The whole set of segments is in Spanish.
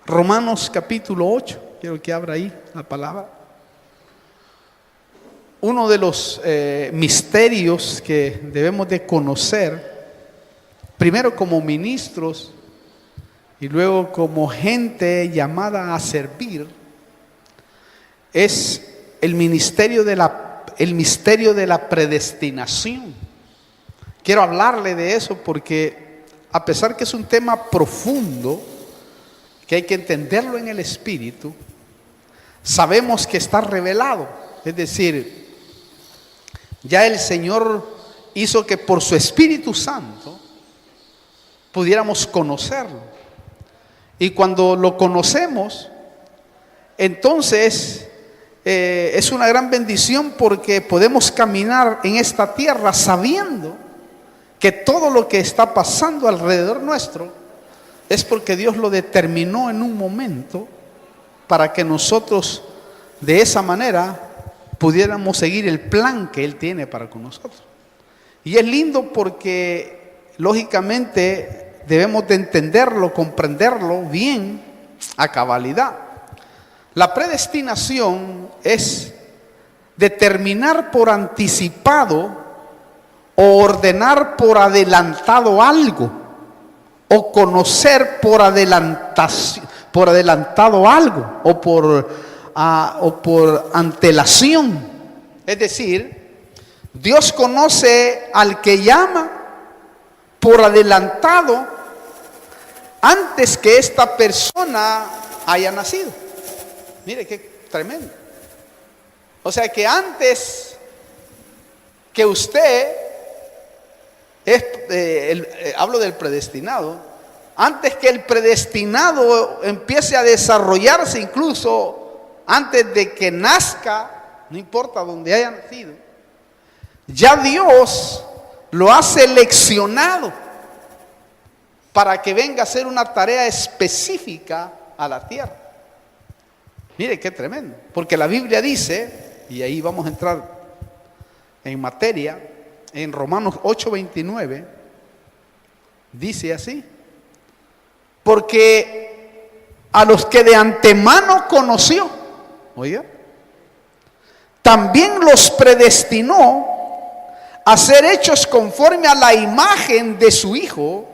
Romanos capítulo 8, quiero que abra ahí la palabra. Uno de los misterios que debemos de conocer, primero como ministros y luego como gente llamada a servir, es el misterio de la predestinación. Quiero hablarle de eso porque a pesar que es un tema profundo, que hay que entenderlo en el espíritu, sabemos que está revelado. Es decir, ya el Señor hizo que por su Espíritu Santo pudiéramos conocerlo. Y cuando lo conocemos, entonces es una gran bendición porque podemos caminar en esta tierra sabiendo que todo lo que está pasando alrededor nuestro es porque Dios lo determinó en un momento para que nosotros de esa manera pudiéramos seguir el plan que Él tiene para con nosotros. Y es lindo porque lógicamente debemos de entenderlo, comprenderlo bien a cabalidad. La predestinación es determinar por anticipado o ordenar por adelantado algo, o conocer por adelantado algo, o por antelación. Es decir, Dios conoce al que llama por adelantado antes que esta persona haya nacido. Mire qué tremendo. O sea que antes que usted hablo del predestinado, antes que el predestinado empiece a desarrollarse, incluso antes de que nazca, no importa dónde haya nacido, ya Dios lo ha seleccionado para que venga a hacer una tarea específica a la tierra. Mire qué tremendo, porque la Biblia dice, y ahí vamos a entrar en materia, en Romanos 8:29, dice así: porque a los que de antemano conoció, oiga, también los predestinó a ser hechos conforme a la imagen de su Hijo,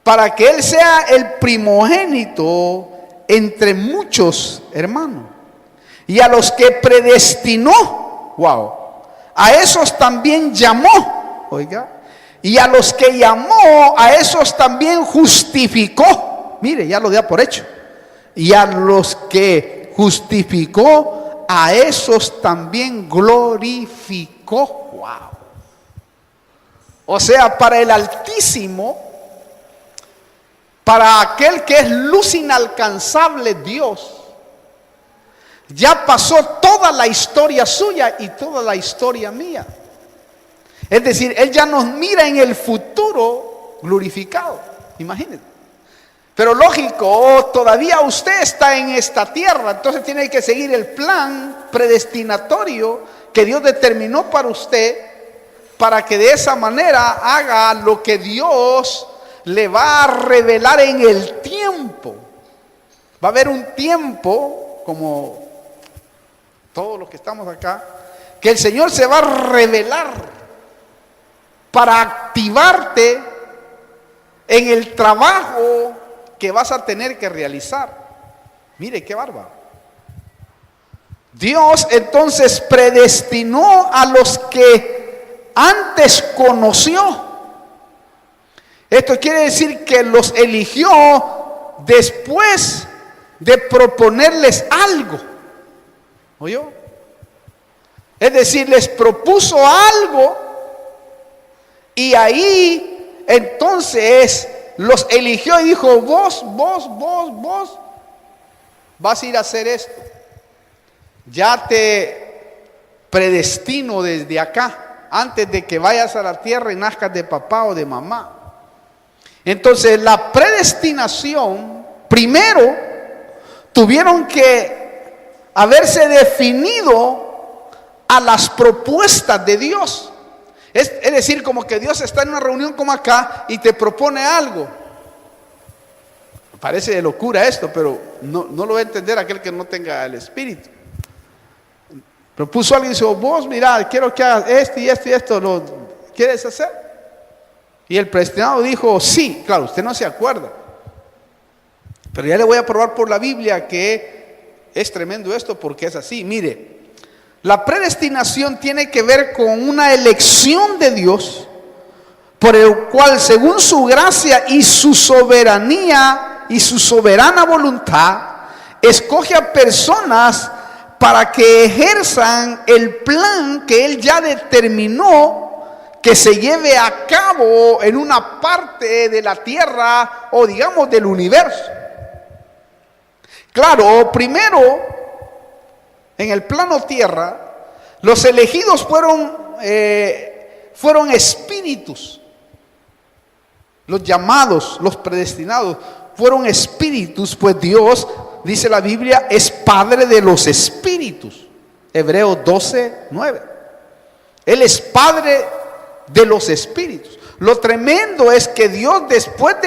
para que Él sea el primogénito entre muchos hermanos. Y a los que predestinó, a esos también llamó, oiga, y a los que llamó, a esos también justificó. Mire, ya lo da por hecho. Y a los que justificó, a esos también glorificó. O sea, para el Altísimo, para aquel que es luz inalcanzable, Dios ya pasó toda la historia suya y toda la historia mía. Es decir, Él ya nos mira en el futuro glorificado. Imagínense. Pero lógico, todavía usted está en esta tierra, entonces tiene que seguir el plan predestinatorio que Dios determinó para usted, para que de esa manera haga lo que Dios le va a revelar en el tiempo. Va a haber un tiempo, como todos los que estamos acá, que el Señor se va a revelar para activarte en el trabajo que vas a tener que realizar. Mire qué bárbaro. Dios entonces predestinó a los que antes conoció. Esto quiere decir que los eligió después de proponerles algo. ¿Oyó? Es decir, les propuso algo y ahí entonces los eligió y dijo: vos vas a ir a hacer esto. Ya te predestino desde acá, antes de que vayas a la tierra y nazcas de papá o de mamá. Entonces la predestinación, primero tuvieron que haberse definido a las propuestas de Dios. Es decir, como que Dios está en una reunión como acá y te propone algo. Parece de locura esto, pero no lo va a entender aquel que no tenga el Espíritu. Pero puso alguien y dijo, vos mira, quiero que hagas esto y esto y esto, ¿lo quieres hacer? Y el predestinado dijo, sí. Claro, usted no se acuerda, pero ya le voy a probar por la Biblia que es tremendo esto, porque es así. Mire, la predestinación tiene que ver con una elección de Dios, por el cual, según su gracia y su soberanía y su soberana voluntad, escoge a personas para que ejerzan el plan que Él ya determinó que se lleve a cabo en una parte de la tierra o digamos del universo. Claro, primero, en el plano tierra, los elegidos fueron espíritus. Los llamados, los predestinados, fueron espíritus, pues Dios, dice la Biblia, es Padre de los espíritus. Hebreos 12:9. Él es Padre de los espíritus. Lo tremendo es que Dios después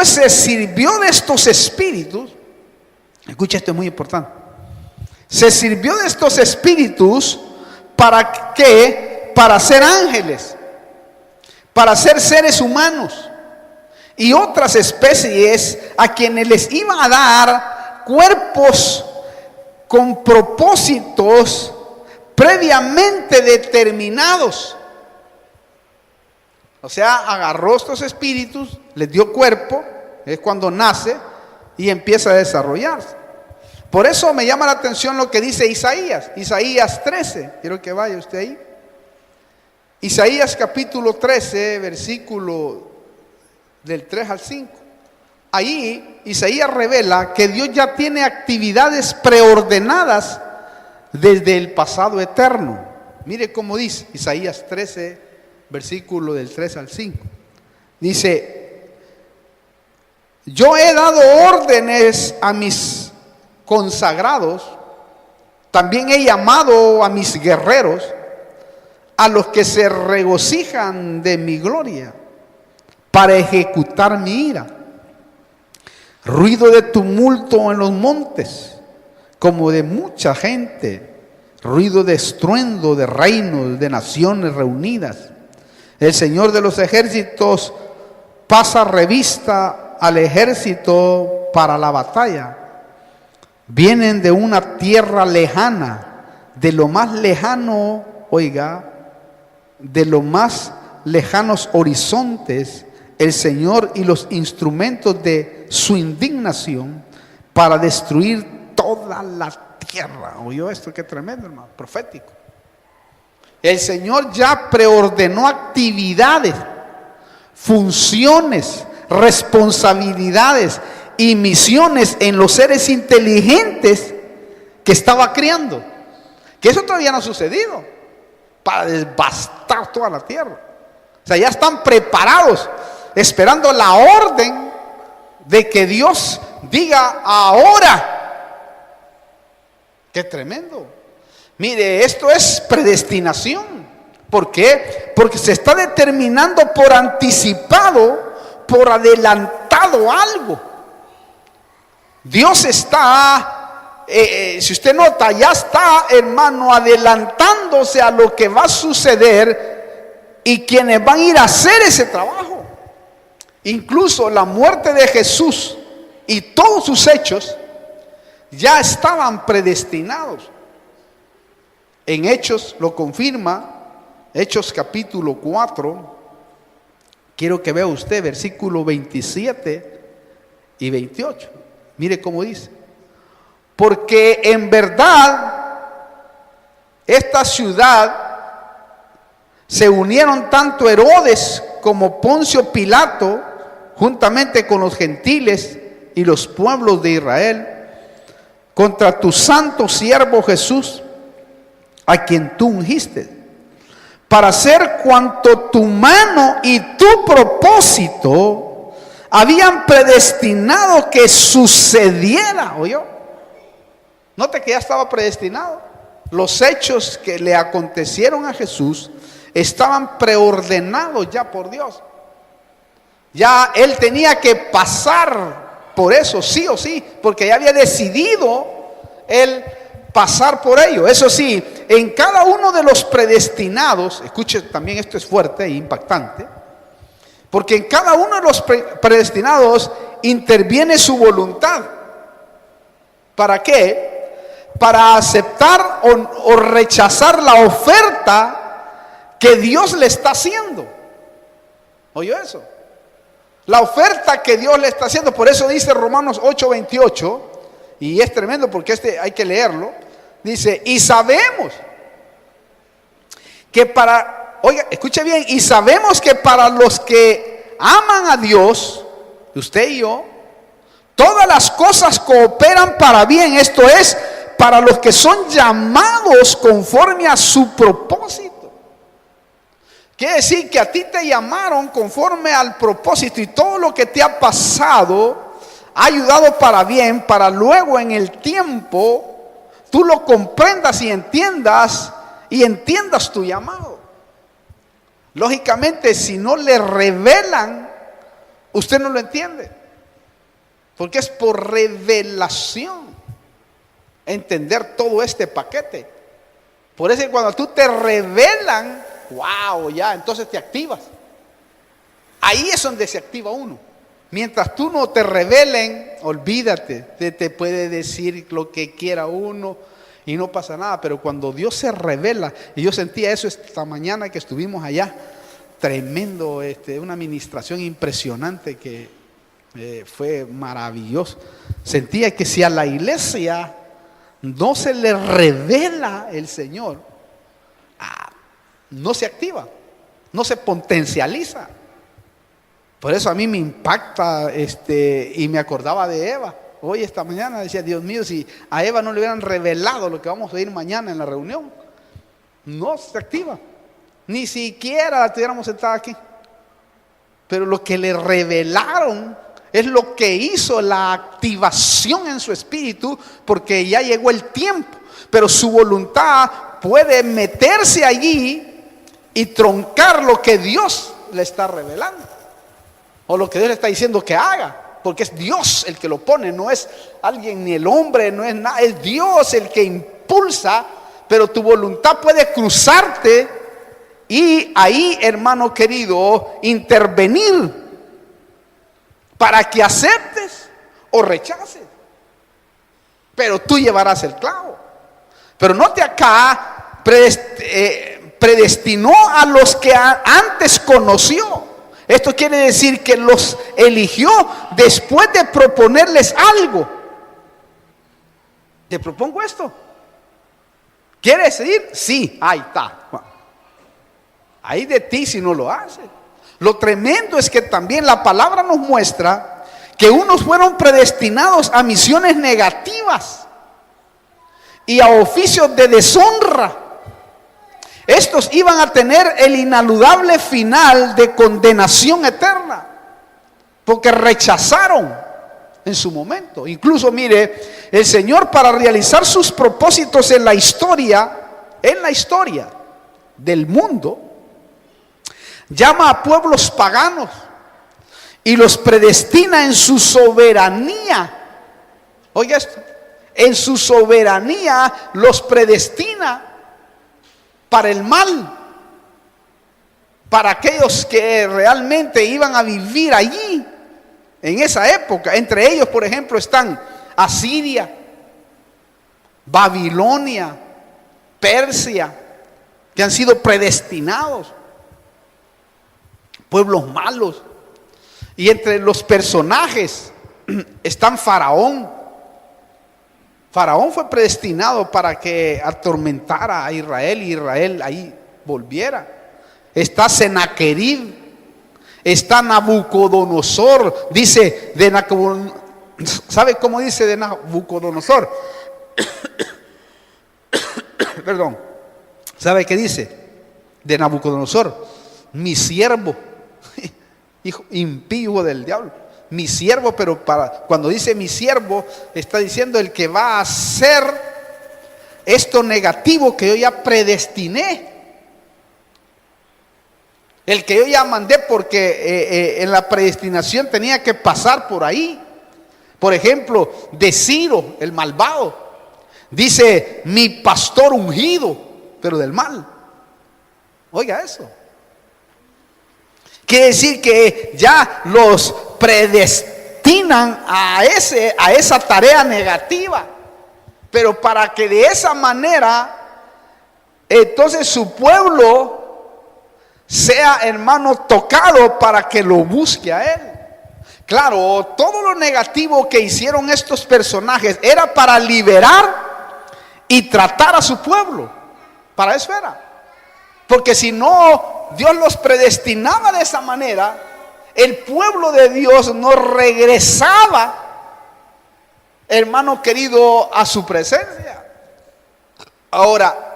se sirvió de estos espíritus. Escucha, esto es muy importante. Se sirvió de estos espíritus ¿para qué? Para ser ángeles, para ser seres humanos y otras especies a quienes les iba a dar cuerpos con propósitos previamente determinados. O sea, agarró estos espíritus, les dio cuerpo, es cuando nace y empieza a desarrollarse. Por eso me llama la atención lo que dice Isaías 13. Quiero que vaya usted ahí. Isaías capítulo 13, versículo del 3 al 5. Ahí Isaías revela que Dios ya tiene actividades preordenadas desde el pasado eterno. Mire cómo dice Isaías 13, versículo del 3 al 5. Dice: yo he dado órdenes a mis consagrados, también he llamado a mis guerreros, a los que se regocijan de mi gloria, para ejecutar mi ira. Ruido de tumulto en los montes, como de mucha gente, ruido de estruendo de reinos, de naciones reunidas. El Señor de los ejércitos pasa revista al ejército para la batalla. Vienen de una tierra lejana, de lo más lejano, oiga, de los más lejanos horizontes, el Señor y los instrumentos de su indignación para destruir toda la tierra. ¿Oyó esto? Qué tremendo, hermano, profético. El Señor ya preordenó actividades, funciones, responsabilidades y misiones en los seres inteligentes que estaba criando. Que eso todavía no ha sucedido, para devastar toda la tierra. O sea, ya están preparados, esperando la orden de que Dios diga ahora. Qué tremendo. Mire, esto es predestinación. ¿Por qué? Porque se está determinando por anticipado, por adelantado algo. Dios está, si usted nota, ya está, hermano, adelantándose a lo que va a suceder y quienes van a ir a hacer ese trabajo. Incluso la muerte de Jesús y todos sus hechos ya estaban predestinados. En Hechos lo confirma, Hechos capítulo 4, quiero que vea usted versículo 27 y 28. Mire cómo dice: porque en verdad esta ciudad se unieron tanto Herodes como Poncio Pilato, juntamente con los gentiles y los pueblos de Israel, contra tu santo siervo Jesús, a quien tú ungiste, para hacer cuanto tu mano y tu propósito habían predestinado que sucediera. ¿Oyó? Note que ya estaba predestinado. Los hechos que le acontecieron a Jesús estaban preordenados ya por Dios. Ya él tenía que pasar por eso, sí o sí, porque ya había decidido él pasar por ello. Eso sí, en cada uno de los predestinados, escuche también, esto es fuerte e impactante, porque en cada uno de los predestinados interviene su voluntad. ¿Para qué? Para aceptar o rechazar la oferta que Dios le está haciendo. ¿Oyó eso? La oferta que Dios le está haciendo. Por eso dice Romanos 8:28, y es tremendo porque hay que leerlo. Dice, y sabemos que escuche bien, y sabemos que para los que aman a Dios, usted y yo, todas las cosas cooperan para bien, esto es, para los que son llamados conforme a su propósito. Quiere decir que a ti te llamaron conforme al propósito, y todo lo que te ha pasado ha ayudado para bien, para luego en el tiempo tú lo comprendas y entiendas tu llamado. Lógicamente, si no le revelan, usted no lo entiende, porque es por revelación entender todo este paquete. Por eso cuando tú te revelan, wow, ya, entonces te activas. Ahí es donde se activa uno. Mientras tú no te revelen, olvídate, te puede decir lo que quiera uno y no pasa nada. Pero cuando Dios se revela, y yo sentía eso esta mañana que estuvimos allá, tremendo, una administración impresionante que fue maravilloso. Sentía que si a la iglesia no se le revela el Señor, no se activa, no se potencializa. Por eso a mí me impacta, y me acordaba de Eva. Hoy esta mañana decía, Dios mío, si a Eva no le hubieran revelado lo que vamos a oír mañana en la reunión, no se activa. Ni siquiera la tuviéramos sentada aquí. Pero lo que le revelaron es lo que hizo la activación en su espíritu, porque ya llegó el tiempo. Pero su voluntad puede meterse allí y troncar lo que Dios le está revelando, o lo que Dios le está diciendo que haga, porque es Dios el que lo pone, no es alguien ni el hombre, no es nada, es Dios el que impulsa. Pero tu voluntad puede cruzarte y ahí, hermano querido, intervenir para que aceptes o rechaces. Pero tú llevarás el clavo. Pero note acá, predestinó a los que antes conoció. Esto quiere decir que los eligió después de proponerles algo. Te propongo esto. ¿Quieres ir? Sí, ahí está. Ahí de ti si no lo haces. Lo tremendo es que también la palabra nos muestra que unos fueron predestinados a misiones negativas y a oficios de deshonra. Estos iban a tener el inaludable final de condenación eterna, porque rechazaron en su momento. Incluso mire, el Señor, para realizar sus propósitos en la historia del mundo, llama a pueblos paganos y los predestina en su soberanía. Oiga esto, en su soberanía los predestina para el mal, para aquellos que realmente iban a vivir allí en esa época. Entre ellos, por ejemplo, están Asiria, Babilonia, Persia, que han sido predestinados, pueblos malos. Y entre los personajes están Faraón. Faraón fue predestinado para que atormentara a Israel y Israel ahí volviera. Está Sennacherib, está Nabucodonosor. Dice de Nabucodonosor, ¿sabe cómo dice de Nabucodonosor? Perdón, ¿sabe qué dice de Nabucodonosor? Mi siervo, hijo impío del diablo. Mi siervo, pero cuando dice mi siervo, está diciendo el que va a hacer esto negativo que yo ya predestiné. El que yo ya mandé porque en la predestinación tenía que pasar por ahí. Por ejemplo, de Ciro, el malvado. Dice, mi pastor ungido, pero del mal. Oiga eso. Quiere decir que ya los predestinan a esa tarea negativa. Pero para que de esa manera, entonces su pueblo sea, hermano, tocado para que lo busque a él. Claro, todo lo negativo que hicieron estos personajes era para liberar y tratar a su pueblo. Para eso era. Porque si no, Dios los predestinaba de esa manera, el pueblo de Dios no regresaba, hermano querido, a su presencia. Ahora,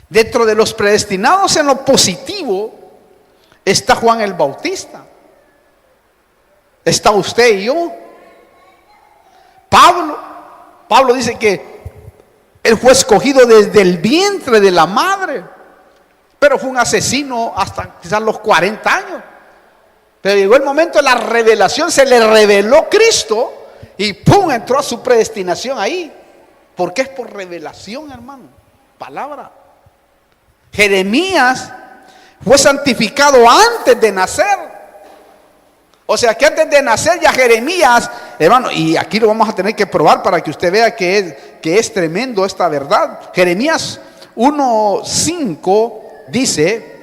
dentro de los predestinados en lo positivo está Juan el Bautista. Está usted y yo. Pablo dice que él fue escogido desde el vientre de la madre, pero fue un asesino hasta quizás los 40 años. Pero llegó el momento de la revelación, se le reveló Cristo y ¡pum!, entró a su predestinación ahí. Porque es por revelación, hermano, palabra. Jeremías fue santificado antes de nacer. O sea que antes de nacer ya Jeremías, hermano, y aquí lo vamos a tener que probar para que usted vea que es tremendo esta verdad. Jeremías 1:5 dice: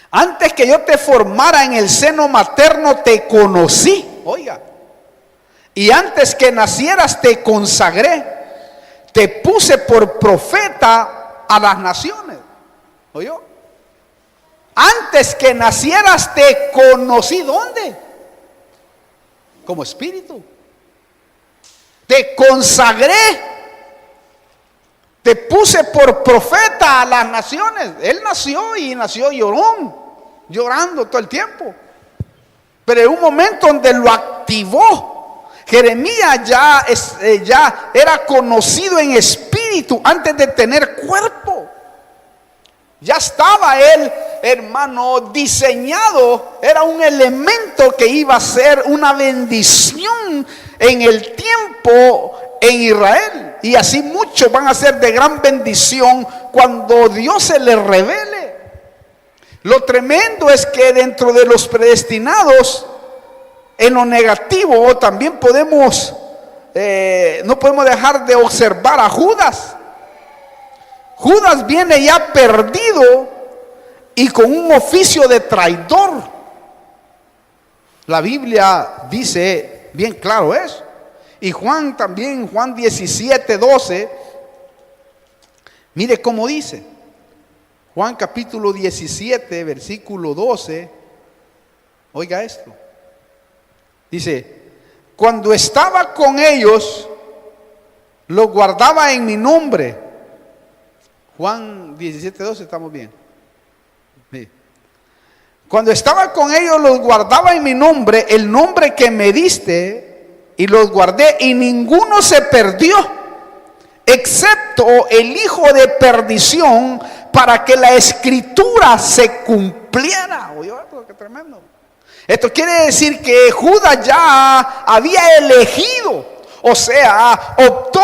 antes que yo te formara en el seno materno te conocí. Oiga. Y antes que nacieras te consagré, te puse por profeta a las naciones. ¿Oyó? Antes que nacieras te conocí. ¿Dónde? Como espíritu. Te consagré. Te puse por profeta a las naciones. Él nació y nació llorando todo el tiempo. Pero en un momento donde lo activó, Jeremías ya era conocido en espíritu antes de tener cuerpo. Ya estaba él, hermano, diseñado. Era un elemento que iba a ser una bendición en el tiempo en Israel. Y así muchos van a ser de gran bendición cuando Dios se les revele. Lo tremendo es que dentro de los predestinados, en lo negativo, también no podemos dejar de observar a Judas. Judas viene ya perdido y con un oficio de traidor. La Biblia dice bien claro eso. Y Juan también, Juan 17:12, mire cómo dice. Juan capítulo 17, versículo 12, oiga esto. Dice, cuando estaba con ellos, los guardaba en mi nombre. Juan 17:12, estamos bien. Sí. Cuando estaba con ellos, los guardaba en mi nombre, el nombre que me diste, y los guardé, y ninguno se perdió, excepto el hijo de perdición, para que la escritura se cumpliera. Oye, qué tremendo. Esto quiere decir que Judas ya había elegido, o sea, optó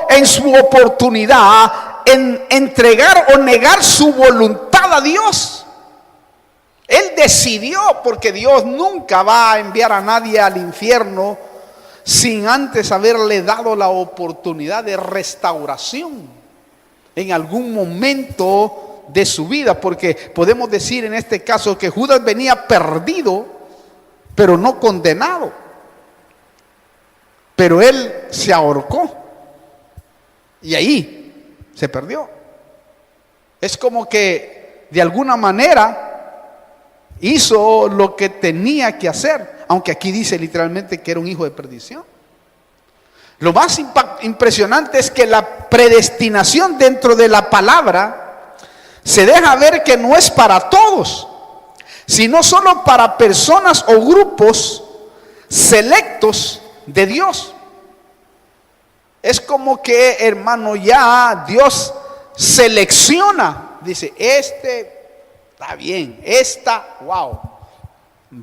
en su oportunidad en entregar o negar su voluntad a Dios. Él decidió, porque Dios nunca va a enviar a nadie al infierno sin antes haberle dado la oportunidad de restauración en algún momento de su vida. Porque podemos decir en este caso que Judas venía perdido, pero no condenado. Pero él se ahorcó y ahí se perdió. Es como que de alguna manera hizo lo que tenía que hacer, aunque aquí dice literalmente que era un hijo de perdición. Lo más impresionante es que la predestinación dentro de la palabra se deja ver que no es para todos, sino solo para personas o grupos selectos de Dios. Es como que, hermano, ya Dios selecciona, dice, está bien, esta, wow,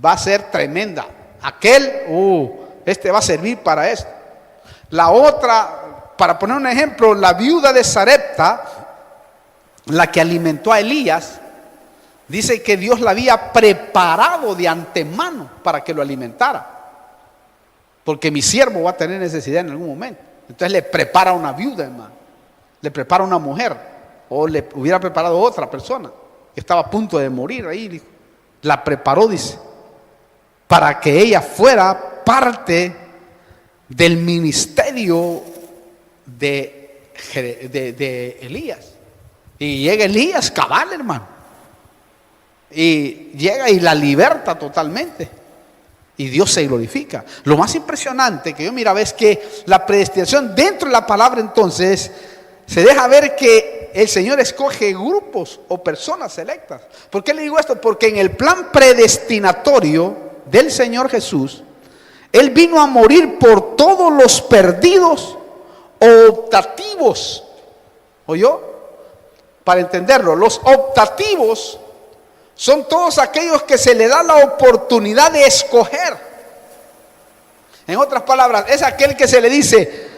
va a ser tremenda. Aquel, este va a servir para esto. La otra, para poner un ejemplo, la viuda de Sarepta, la que alimentó a Elías, dice que Dios la había preparado de antemano para que lo alimentara. Porque mi siervo va a tener necesidad en algún momento. Entonces le prepara una viuda, hermano. Le prepara una mujer. O le hubiera preparado otra persona que estaba a punto de morir ahí. Dijo. La preparó, dice, para que ella fuera parte del ministerio de Elías. Y llega Elías cabal, hermano. Y llega y la liberta totalmente. Y Dios se glorifica. Lo más impresionante que yo miraba es que la predestinación dentro de la palabra, entonces se deja ver que el Señor escoge grupos o personas selectas. ¿Por qué le digo esto? Porque en el plan predestinatorio del Señor Jesús, Él vino a morir por todos los perdidos o optativos. ¿Oyó? Para entenderlo, los optativos son todos aquellos que se le da la oportunidad de escoger. En otras palabras, es aquel que se le dice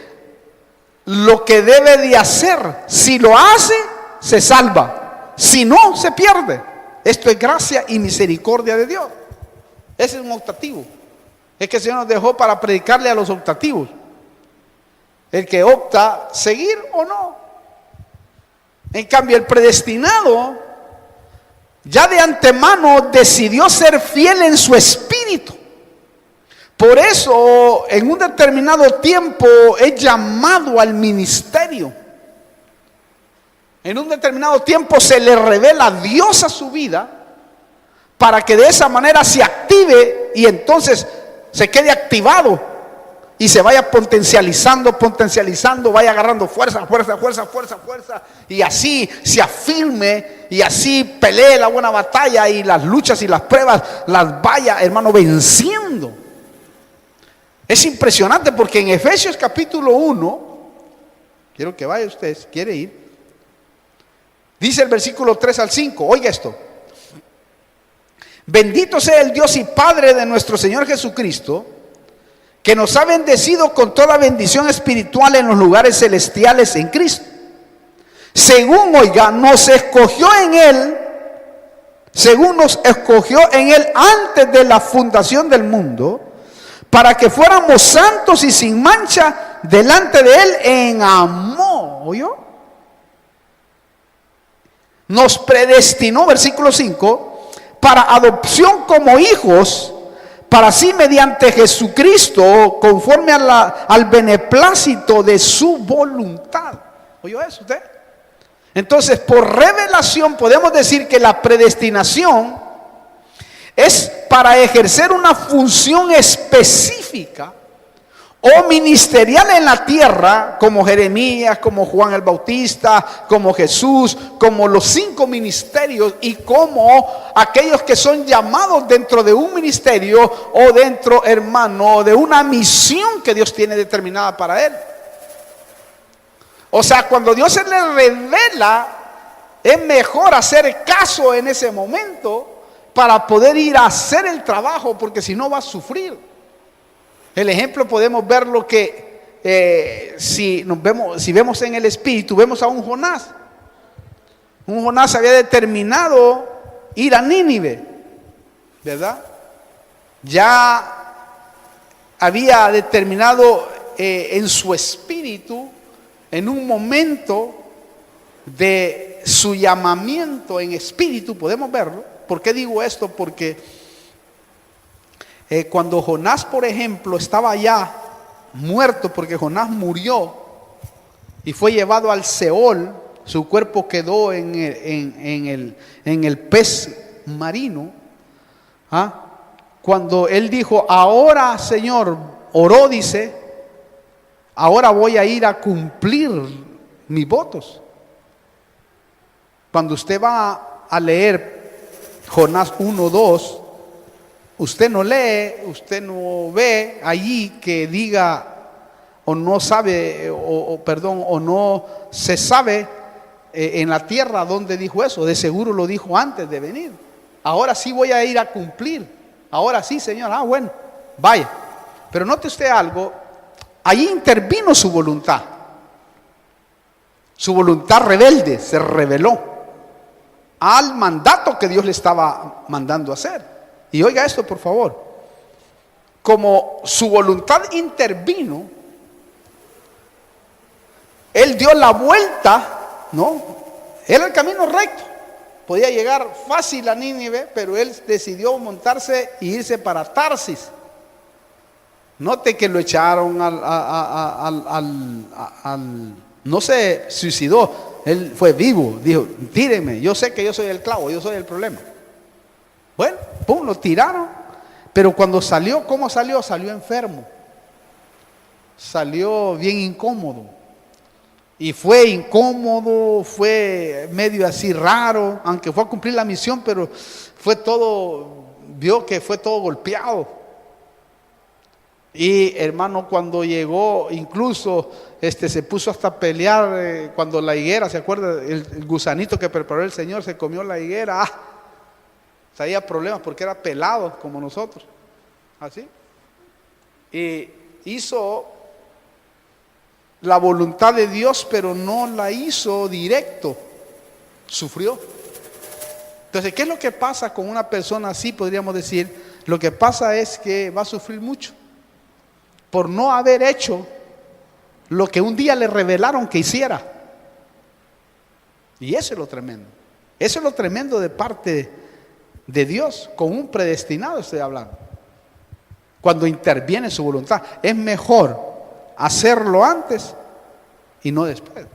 lo que debe de hacer. Si lo hace, se salva. Si no, se pierde. Esto es gracia y misericordia de Dios. Ese es un optativo. Es que el Señor nos dejó para predicarle a los optativos. El que opta seguir o no. En cambio, el predestinado ya de antemano decidió ser fiel en su espíritu. Por eso, en un determinado tiempo es llamado al ministerio. En un determinado tiempo se le revela a Dios a su vida para que de esa manera se active y entonces se quede activado y se vaya potencializando, vaya agarrando fuerza y así se afirme y así pelee la buena batalla y las luchas y las pruebas las vaya, hermano, venciendo. Es impresionante porque en Efesios capítulo 1, quiero que vaya usted, si quiere ir, dice el versículo 3 al 5, oiga esto: bendito sea el Dios y Padre de nuestro Señor Jesucristo, que nos ha bendecido con toda bendición espiritual en los lugares celestiales en Cristo. Según, oiga, nos escogió en Él antes de la fundación del mundo, para que fuéramos santos y sin mancha delante de Él en amor. ¿Oyó? Nos predestinó, versículo 5, para adopción como hijos, para sí mediante Jesucristo, conforme al beneplácito de su voluntad. ¿Oyó eso usted? Entonces, por revelación podemos decir que la predestinación es para ejercer una función específica o ministerial en la tierra, como Jeremías, como Juan el Bautista, como Jesús, como los 5 ministerios y como aquellos que son llamados dentro de un ministerio o dentro, hermano, de una misión que Dios tiene determinada para él. O sea, cuando Dios se le revela, es mejor hacer caso en ese momento para poder ir a hacer el trabajo, porque si no va a sufrir. El ejemplo podemos ver lo que si vemos en el espíritu, vemos a un Jonás. Un Jonás había determinado ir a Nínive, ¿verdad? Ya había determinado en su espíritu, en un momento de su llamamiento en espíritu, podemos verlo. ¿Por qué digo esto? Porque cuando Jonás, por ejemplo, estaba ya muerto, porque Jonás murió y fue llevado al Seol, su cuerpo quedó en el pez marino. Cuando él dijo, ahora Señor, oró, dice, ahora voy a ir a cumplir mis votos. Cuando usted va a leer Jonás 1:2, usted no lee, usted no ve allí que diga o no sabe, o no se sabe en la tierra donde dijo eso. De seguro lo dijo antes de venir. Ahora sí voy a ir a cumplir. Ahora sí, Señor. Bueno, vaya. Pero note usted algo. Ahí intervino su voluntad. Su voluntad rebelde se rebeló al mandato que Dios le estaba mandando hacer. Y oiga esto, por favor. Como su voluntad intervino, él dio la vuelta, ¿no? Era el camino recto. Podía llegar fácil a Nínive, pero él decidió montarse e irse para Tarsis. Note que lo echaron no se suicidó, él fue vivo. Dijo, tírenme, yo sé que yo soy el clavo, yo soy el problema. Bueno, pum, lo tiraron. Pero cuando salió, ¿cómo salió? Salió enfermo. Salió bien incómodo. Y fue incómodo, fue medio así raro, aunque fue a cumplir la misión, pero fue todo, vio que fue todo golpeado. Y hermano, cuando llegó, incluso se puso hasta a pelear cuando la higuera, ¿se acuerda? El gusanito que preparó el Señor se comió la higuera. Traía problemas porque era pelado como nosotros. Así. Y hizo la voluntad de Dios, pero no la hizo directo. Sufrió. Entonces, ¿qué es lo que pasa con una persona así? Podríamos decir, lo que pasa es que va a sufrir mucho por no haber hecho lo que un día le revelaron que hiciera. Y eso es lo tremendo. Eso es lo tremendo de parte de Dios. Con un predestinado estoy hablando. Cuando interviene su voluntad, es mejor hacerlo antes y no después.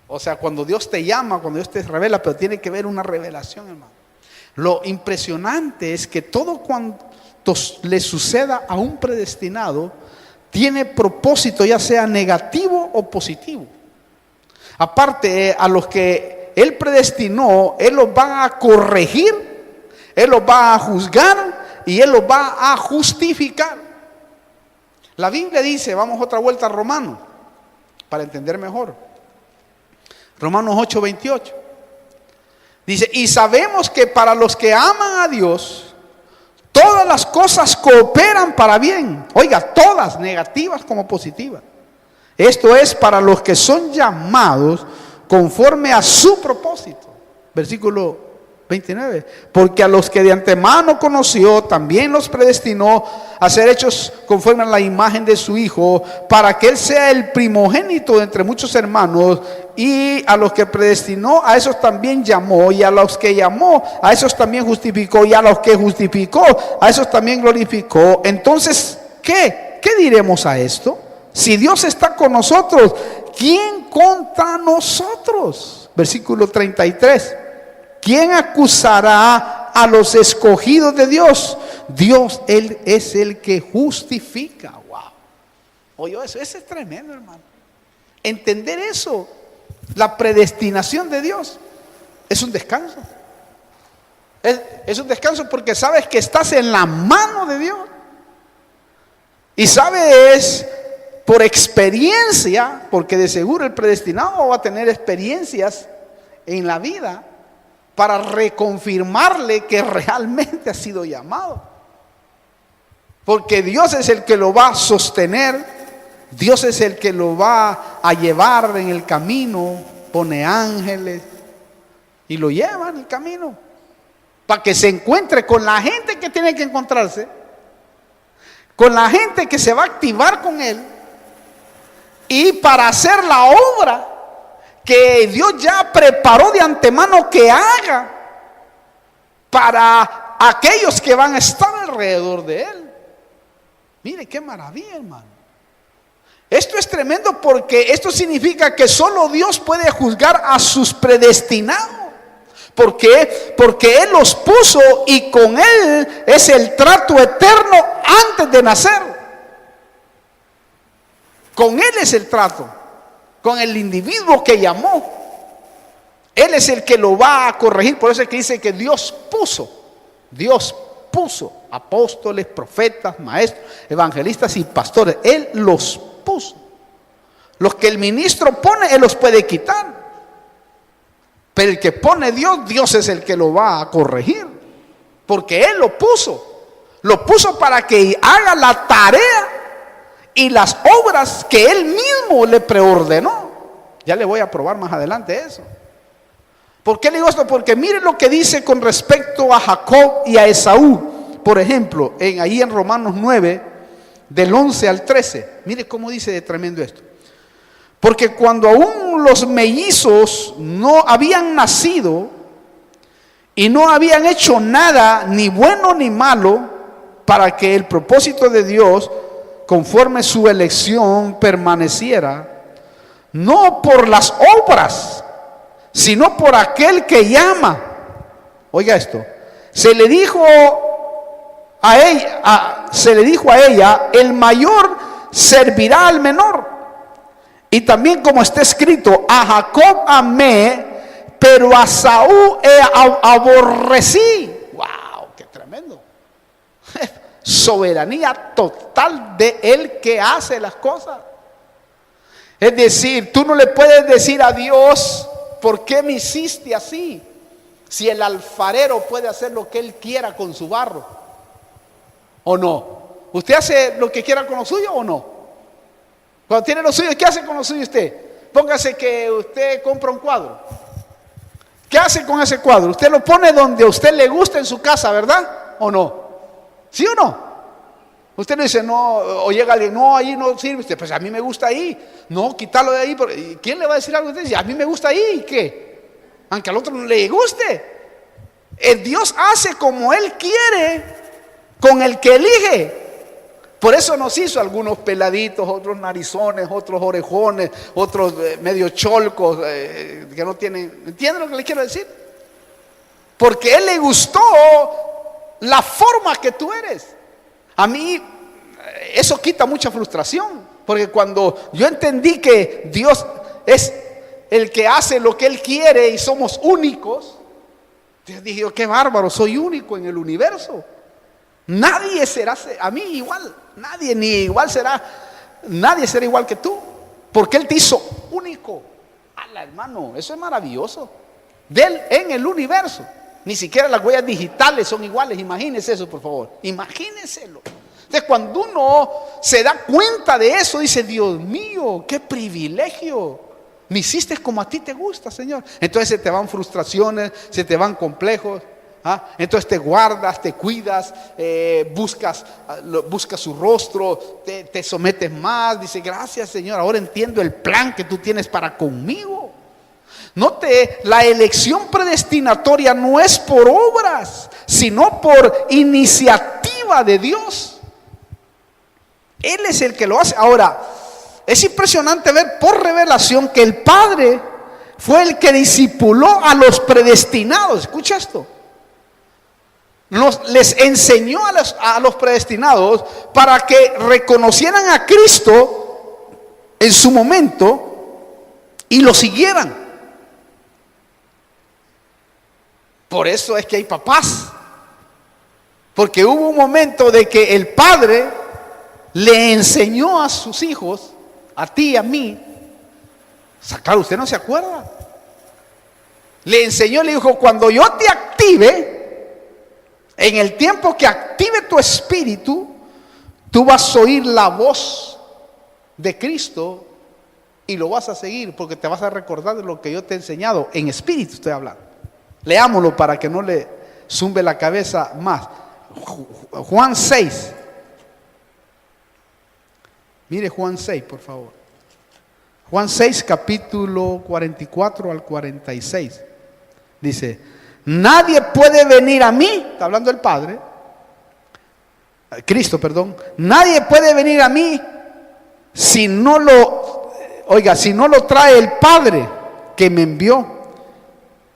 O sea, cuando Dios te llama, cuando Dios te revela, pero tiene que haber una revelación, hermano. Lo impresionante es que todo cuanto le suceda a un predestinado tiene propósito, ya sea negativo o positivo. Aparte, a los que Él predestinó, Él los va a corregir, Él los va a juzgar y Él los va a justificar. La Biblia dice, vamos otra vuelta a Romanos, para entender mejor. Romanos 8:28. Dice, y sabemos que para los que aman a Dios, todas las cosas cooperan para bien. Oiga, todas, negativas como positivas. Esto es para los que son llamados conforme a su propósito. Versículo 29. Porque a los que de antemano conoció, también los predestinó a ser hechos conforme a la imagen de su Hijo, para que Él sea el primogénito de entre muchos hermanos. Y a los que predestinó, a esos también llamó. Y a los que llamó, a esos también justificó. Y a los que justificó, a esos también glorificó. Entonces, ¿qué diremos a esto? Si Dios está con nosotros, ¿quién contra nosotros? Versículo 33. ¿Quién acusará a los escogidos de Dios? Dios, Él es el que justifica. Wow. Oye, eso es tremendo, hermano. Entender eso, la predestinación de Dios, es un descanso. Es un descanso porque sabes que estás en la mano de Dios. Y sabes por experiencia, porque de seguro el predestinado va a tener experiencias en la vida para reconfirmarle que realmente ha sido llamado. Porque Dios es el que lo va a sostener, Dios es el que lo va a llevar en el camino, pone ángeles y lo lleva en el camino para que se encuentre con la gente que tiene que encontrarse, con la gente que se va a activar con Él y para hacer la obra que Dios ya preparó de antemano que haga para aquellos que van a estar alrededor de Él. Mire qué maravilla, hermano. Esto es tremendo porque esto significa que solo Dios puede juzgar a sus predestinados. ¿Por qué? Porque Él los puso y con Él es el trato eterno antes de nacer. Con Él es el trato, con el individuo que llamó. Él es el que lo va a corregir. Por eso es que dice que Dios puso apóstoles, profetas, maestros, evangelistas y pastores. Él los puso. Los que el ministro pone, Él los puede quitar. Pero el que pone Dios, Dios es el que lo va a corregir. Porque Él lo puso. Lo puso para que haga la tarea y las obras que Él mismo le preordenó. Ya le voy a probar más adelante eso. ¿Por qué le digo esto? Porque mire lo que dice con respecto a Jacob y a Esaú. Por ejemplo, ahí en Romanos 9, del 11 al 13. Mire cómo dice de tremendo esto. Porque cuando aún los mellizos no habían nacido y no habían hecho nada, ni bueno ni malo, para que el propósito de Dios, conforme su elección, permaneciera, no por las obras, sino por aquel que llama. Oiga esto, se le dijo a ella, el mayor servirá al menor. Y también como está escrito, a Jacob amé, pero a Saúl aborrecí. ¡Wow! ¡Qué tremendo! Soberanía total de él que hace las cosas. Es decir, tú no le puedes decir a Dios, ¿por qué me hiciste así? Si el alfarero puede hacer lo que él quiera con su barro, ¿o no? ¿Usted hace lo que quiera con lo suyo o no? Cuando tiene lo suyo, ¿qué hace con lo suyo usted? Póngase que usted compra un cuadro. ¿Qué hace con ese cuadro? Usted lo pone donde a usted le gusta en su casa, ¿verdad? ¿O no? ¿Sí o no? Usted no dice, no, o llega alguien, no, ahí no sirve. Usted, pues a mí me gusta ahí. No, quítalo de ahí. ¿Y quién le va a decir algo a usted? Dice, a mí me gusta ahí, ¿y qué? Aunque al otro no le guste. Dios hace como Él quiere con el que elige. Por eso nos hizo algunos peladitos, otros narizones, otros orejones, otros medio cholcos, que no tienen. ¿Entienden lo que le quiero decir? Porque a Él le gustó la forma que tú eres. A mí eso quita mucha frustración, porque cuando yo entendí que Dios es el que hace lo que Él quiere y somos únicos, yo dije, qué bárbaro, soy único en el universo. Nadie será a mí igual, nadie ni igual será, nadie será igual que tú, porque Él te hizo único. ¡Hala, hermano! Eso es maravilloso. De Él en el universo. Ni siquiera las huellas digitales son iguales. Imagínense eso, por favor. Imagínenselo. Entonces, cuando uno se da cuenta de eso, dice, Dios mío, qué privilegio. Me hiciste como a ti te gusta, Señor. Entonces se te van frustraciones, se te van complejos. Entonces te guardas, te cuidas, buscas su rostro, te sometes más. Dice, gracias, Señor, ahora entiendo el plan que tú tienes para conmigo. Note, la elección predestinatoria no es por obras, sino por iniciativa de Dios. Él es el que lo hace. Ahora, es impresionante ver por revelación que el Padre fue el que discipuló a los predestinados. Escucha esto. Les enseñó a los predestinados para que reconocieran a Cristo en su momento y lo siguieran. Por eso es que hay papás, porque hubo un momento de que el Padre le enseñó a sus hijos, a ti y a mí. Claro, usted no se acuerda. Le enseñó, le dijo, cuando yo te active, en el tiempo que active tu espíritu, tú vas a oír la voz de Cristo y lo vas a seguir, porque te vas a recordar de lo que yo te he enseñado. En espíritu estoy hablando. Leámoslo para que no le zumbe la cabeza más. Juan 6. Mire Juan 6, por favor. Juan 6, capítulo 44 al 46. Dice, nadie puede venir a mí, está hablando el Padre, Cristo, perdón. Nadie puede venir a mí si no lo trae el Padre que me envió.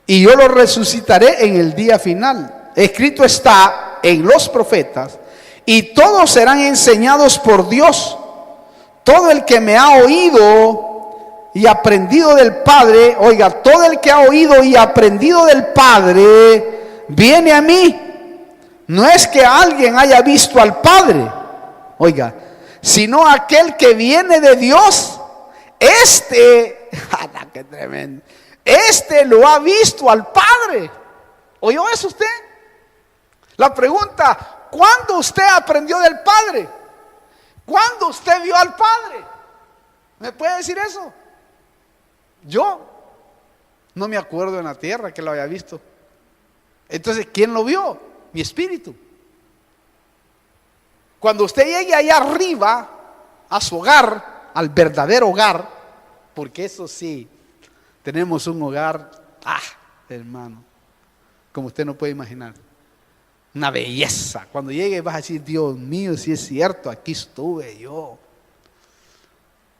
Y yo lo resucitaré en el día final. Escrito está en los profetas, y todos serán enseñados por Dios. Todo el que me ha oído y aprendido del Padre, oiga, todo el que ha oído y aprendido del Padre, viene a mí. No es que alguien haya visto al Padre, oiga, sino aquel que viene de Dios. ¡Qué tremendo! Este lo ha visto al Padre. ¿Oyó eso usted? La pregunta, ¿cuándo usted aprendió del Padre? ¿Cuándo usted vio al Padre? ¿Me puede decir eso? Yo no me acuerdo en la tierra que lo haya visto. Entonces, ¿quién lo vio? Mi espíritu. Cuando usted llegue allá arriba a su hogar, al verdadero hogar, porque eso sí, tenemos un hogar, hermano, como usted no puede imaginar, una belleza. Cuando llegue vas a decir, Dios mío, si es cierto, aquí estuve yo,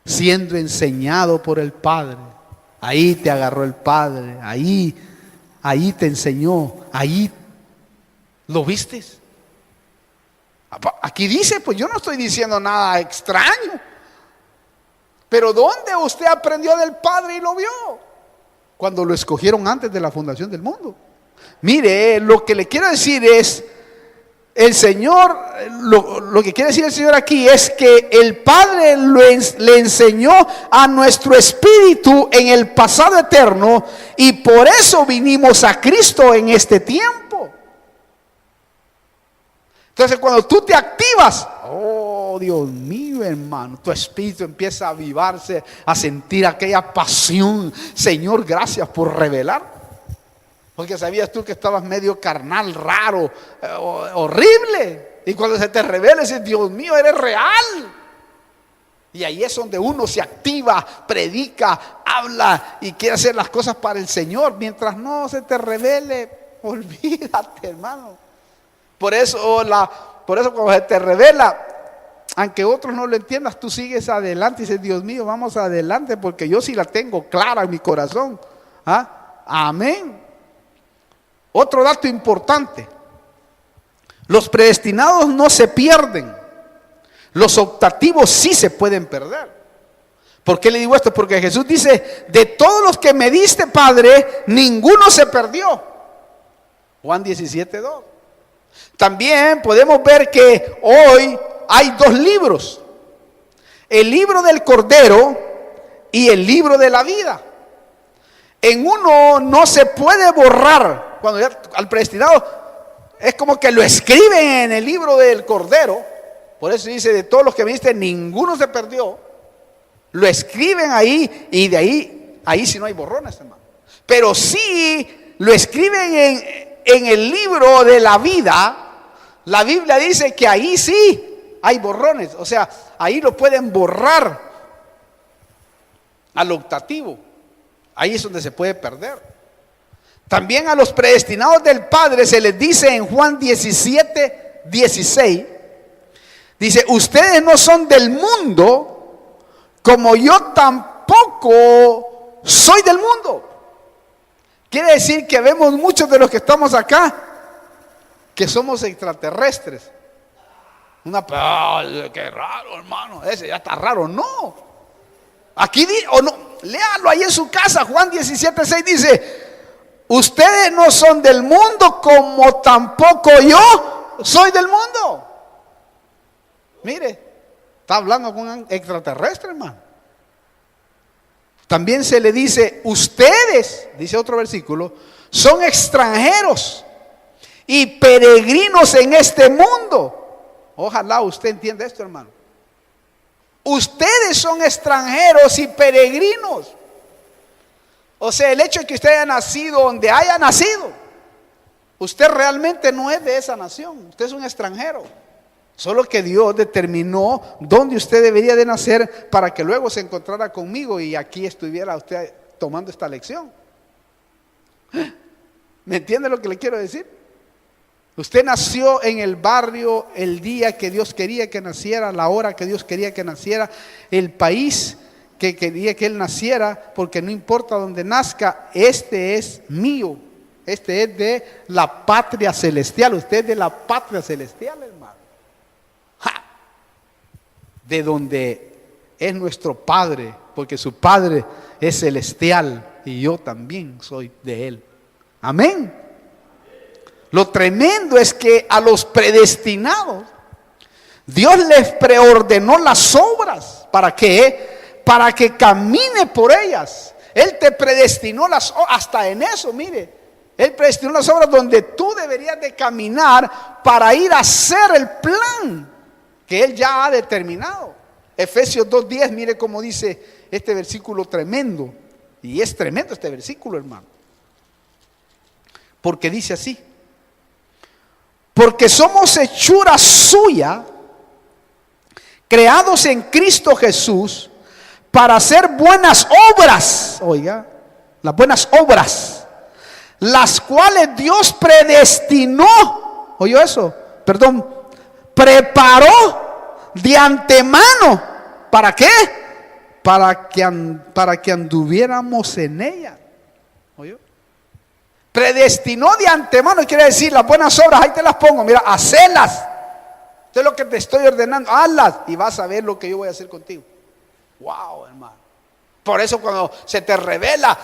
siendo enseñado por el Padre. Ahí te agarró el Padre, ahí te enseñó, ahí lo vistes. Aquí dice, pues yo no estoy diciendo nada extraño, pero ¿dónde usted aprendió del Padre y lo vio? Cuando lo escogieron antes de la fundación del mundo. Mire, lo que le quiero decir es, el Señor, lo que quiere decir el Señor aquí es que el Padre le enseñó a nuestro espíritu en el pasado eterno, y por eso vinimos a Cristo en este tiempo. Entonces, cuando tú te activas, oh Dios mío, hermano, tu espíritu empieza a avivarse, a sentir aquella pasión. Señor, gracias por revelar. Porque sabías tú que estabas medio carnal, raro, horrible. Y cuando se te revela, dices, Dios mío, eres real. Y ahí es donde uno se activa, predica, habla y quiere hacer las cosas para el Señor. Mientras no se te revele, olvídate, hermano. Por eso cuando se te revela, aunque otros no lo entiendas, tú sigues adelante y dices, Dios mío, vamos adelante, porque yo sí la tengo clara en mi corazón. Amén. Otro dato importante: los predestinados no se pierden, los optativos sí se pueden perder. ¿Por qué le digo esto? Porque Jesús dice, de todos los que me diste, Padre, ninguno se perdió. Juan 17:2. También podemos ver que hoy hay dos libros: el libro del Cordero y el libro de la vida. En uno no se puede borrar. Cuando ya al predestinado es como que lo escriben en el libro del Cordero. Por eso dice, de todos los que viste, ninguno se perdió. Lo escriben ahí, y de ahí sí no hay borrones, hermano. Pero sí lo escriben en el libro de la vida. La Biblia dice que ahí sí hay borrones. O sea, ahí lo pueden borrar al optativo. Ahí es donde se puede perder. También a los predestinados del Padre se les dice en Juan 17:16, dice, ustedes no son del mundo, como yo tampoco soy del mundo. Quiere decir que vemos muchos de los que estamos acá que somos extraterrestres. Qué raro, hermano, ese ya está raro. No, aquí léalo ahí en su casa. Juan 17:6 dice, ustedes no son del mundo, como tampoco yo soy del mundo. Mire, está hablando con un extraterrestre, hermano. También se le dice, ustedes, dice otro versículo, son extranjeros y peregrinos en este mundo. Ojalá usted entienda esto, hermano. Ustedes son extranjeros y peregrinos. O sea, el hecho de que usted haya nacido donde haya nacido, usted realmente no es de esa nación. Usted es un extranjero. Solo que Dios determinó dónde usted debería de nacer para que luego se encontrara conmigo y aquí estuviera usted tomando esta lección. ¿Me entiende lo que le quiero decir? Usted nació en el barrio el día que Dios quería que naciera, la hora que Dios quería que naciera, el país que quería que él naciera, porque no importa dónde nazca, este es mío, este es de la patria celestial, usted es de la patria celestial, hermano. De donde es nuestro Padre, porque su Padre es celestial y yo también soy de él. Amén. Lo tremendo es que a los predestinados Dios les preordenó las obras. ¿Para qué? Para que camine por ellas. Él te predestinó hasta en eso, mire. Él predestinó las obras donde tú deberías de caminar para ir a hacer el plan que Él ya ha determinado. Efesios 2:10, mire cómo dice este versículo tremendo. Y es tremendo este versículo, hermano. Porque dice así: porque somos hechura suya, creados en Cristo Jesús, para hacer buenas obras. Oiga, las buenas obras, las cuales Dios predestinó. ¿Oyó eso? Perdón, preparó de antemano. ¿Para qué? Para que anduviéramos en ella. ¿Oyó? Predestinó de antemano, quiere decir las buenas obras, ahí te las pongo, mira, hacelas. Esto es lo que te estoy ordenando, hazlas y vas a ver lo que yo voy a hacer contigo. Wow, hermano. Por eso cuando se te revela,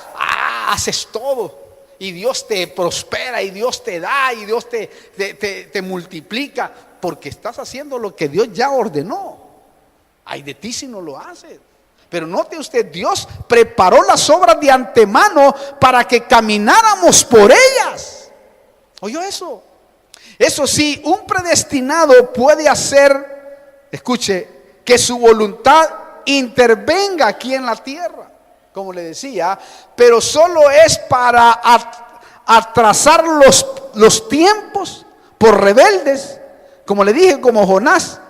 haces todo. Y Dios te prospera, y Dios te da, y Dios te multiplica, porque estás haciendo lo que Dios ya ordenó. Ay de ti si no lo haces. Pero note usted, Dios preparó las obras de antemano para que camináramos por ellas. ¿Oyó eso? Eso sí, un predestinado puede hacer, escuche, que su voluntad intervenga aquí en la tierra, como le decía, pero solo es para atrasar los tiempos por rebeldes, como le dije, como Jonás.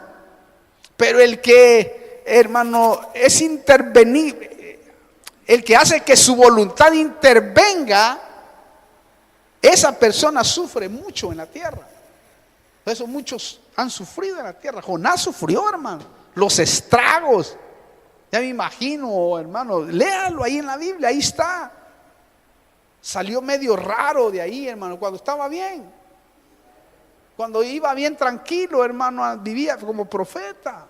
Pero el que, hermano, es intervenir, el que hace que su voluntad intervenga, esa persona sufre mucho en la tierra. Por eso muchos han sufrido en la tierra. Jonás sufrió, hermano, los estragos. Ya me imagino, hermano, léalo ahí en la Biblia, ahí está. Salió medio raro de ahí, hermano, cuando estaba bien. Cuando iba bien tranquilo, hermano, vivía como profeta.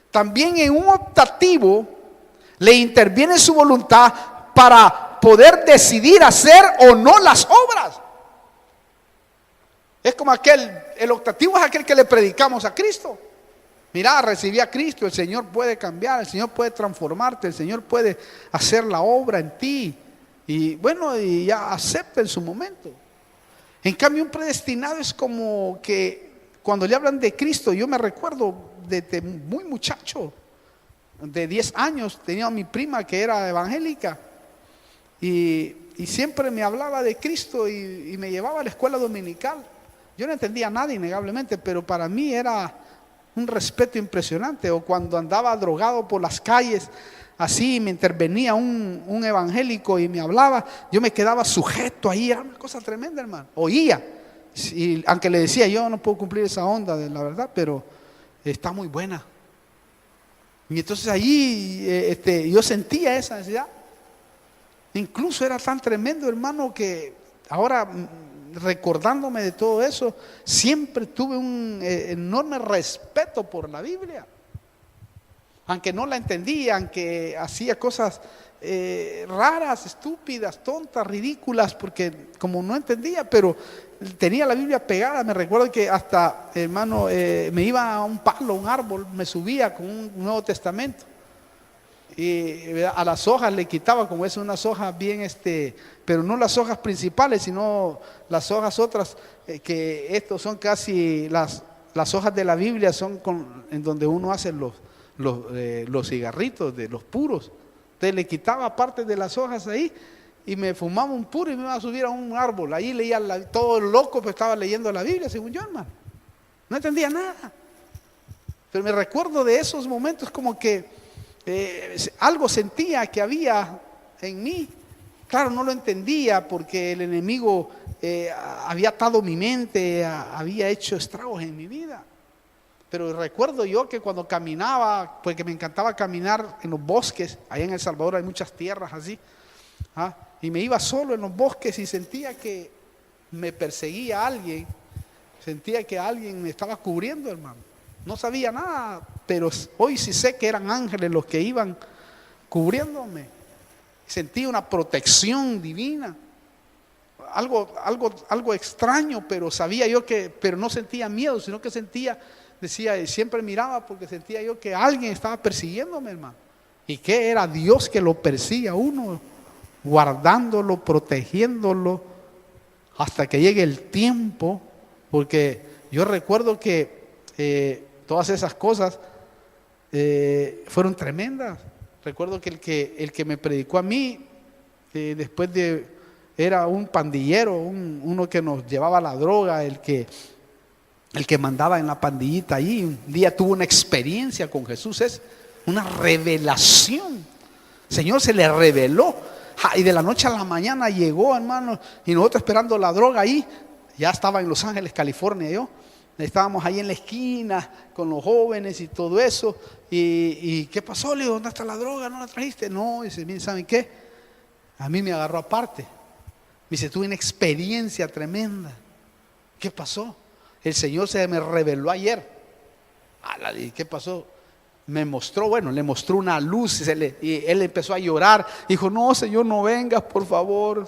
También en un optativo le interviene su voluntad para poder decidir hacer o no las obras. Es como el optativo es aquel que le predicamos a Cristo. Mira, recibí a Cristo, el Señor puede cambiar, el Señor puede transformarte, el Señor puede hacer la obra en ti. Y bueno, y ya acepta en su momento. En cambio, un predestinado es como que cuando le hablan de Cristo, yo me recuerdo desde muy muchacho, de 10 años, tenía a mi prima que era evangélica y siempre me hablaba de Cristo y me llevaba a la escuela dominical. Yo no entendía nada, innegablemente, pero para mí era un respeto impresionante. O cuando andaba drogado por las calles, así me intervenía un evangélico y me hablaba, yo me quedaba sujeto ahí, era una cosa tremenda, hermano. Oía, y aunque le decía, yo no puedo cumplir esa onda, de la verdad, pero está muy buena. Y entonces allí yo sentía esa necesidad. Incluso era tan tremendo, hermano, que ahora recordándome de todo eso, siempre tuve un enorme respeto por la Biblia. Aunque no la entendía, aunque hacía cosas raras, estúpidas, tontas, ridículas, porque como no entendía, pero tenía la Biblia pegada. Me recuerdo que hasta, hermano, me iba a un palo, un árbol, me subía con un Nuevo Testamento. Y a las hojas le quitaba, como es unas hojas bien, pero no las hojas principales, sino las hojas otras, que estos son casi las hojas de la Biblia, son en donde uno hace los cigarritos de los puros. Entonces le quitaba parte de las hojas ahí y me fumaba un puro y me iba a subir a un árbol. Ahí leía todo loco, pero estaba leyendo la Biblia, según yo, hermano. No entendía nada. Pero me recuerdo de esos momentos como que algo sentía que había en mí. Claro, no lo entendía porque el enemigo había atado mi mente, había hecho estragos en mi vida. Pero recuerdo yo que cuando caminaba, porque me encantaba caminar en los bosques, allá en El Salvador hay muchas tierras así, y me iba solo en los bosques y sentía que me perseguía alguien, sentía que alguien me estaba cubriendo, hermano. No sabía nada, pero hoy sí sé que eran ángeles los que iban cubriéndome. Sentí una protección divina, algo extraño, pero sabía yo pero no sentía miedo, sino que decía, siempre miraba porque sentía yo que alguien estaba persiguiéndome, hermano. ¿Y qué era? Dios que lo persigue a uno, guardándolo, protegiéndolo, hasta que llegue el tiempo. Porque yo recuerdo que todas esas cosas fueron tremendas. Recuerdo que el que me predicó a mí, después era un pandillero, uno que nos llevaba la droga, el que mandaba en la pandillita allí. Un día tuvo una experiencia con Jesús, es una revelación. El Señor se le reveló, y de la noche a la mañana llegó, hermano, y nosotros esperando la droga ahí. Ya estaba en Los Ángeles, California yo. Estábamos ahí en la esquina con los jóvenes y todo eso. ¿Y qué pasó? Le digo, ¿dónde está la droga? ¿No la trajiste? No. Dice, miren, ¿saben qué? A mí me agarró aparte. Me dice, tuve una experiencia tremenda. ¿Qué pasó? El Señor se me reveló ayer. ¿Y qué pasó? Me mostró, bueno, le mostró una luz y él empezó a llorar. Dijo, no, Señor, no vengas, por favor.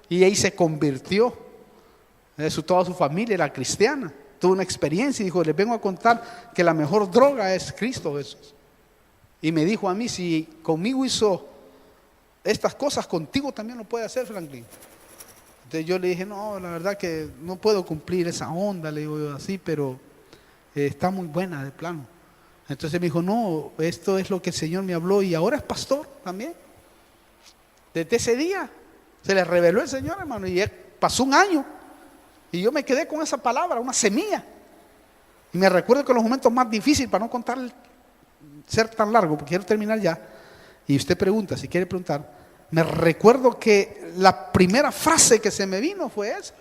Y ahí se convirtió. Toda su familia era cristiana. Tuvo una experiencia y dijo, les vengo a contar que la mejor droga es Cristo Jesús. Y me dijo a mí, si conmigo hizo estas cosas, contigo también lo puede hacer, Franklin. Entonces yo le dije, no, la verdad que no puedo cumplir esa onda, le digo yo así, pero está muy buena de plano. Entonces me dijo, no, esto es lo que el Señor me habló y ahora es pastor también. Desde ese día se le reveló el Señor, hermano, y pasó un año. Y yo me quedé con esa palabra, una semilla. Y me recuerdo que en los momentos más difíciles, para no contar, ser tan largo, porque quiero terminar ya. Y usted pregunta, si quiere preguntar. Me recuerdo que la primera frase que se me vino fue esa.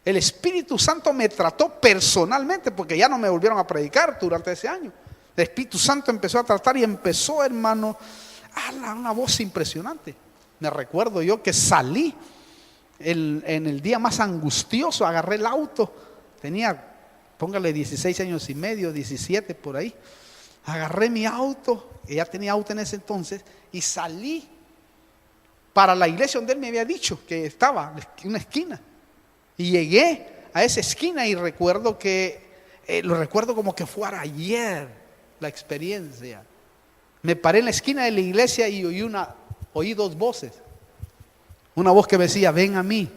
El Espíritu Santo me trató personalmente, porque ya no me volvieron a predicar durante ese año. El Espíritu Santo empezó a tratar y empezó, hermano, una voz impresionante. Me recuerdo yo que salí en el día más angustioso, agarré el auto, tenía, póngale 16 años y medio, 17 por ahí, agarré mi auto, que ya tenía auto en ese entonces, y salí para la iglesia donde él me había dicho que estaba, en una esquina, y llegué a esa esquina y recuerdo lo recuerdo como que fuera ayer la experiencia. Me paré en la esquina de la iglesia y oí dos voces. Una voz que me decía, ven a mí,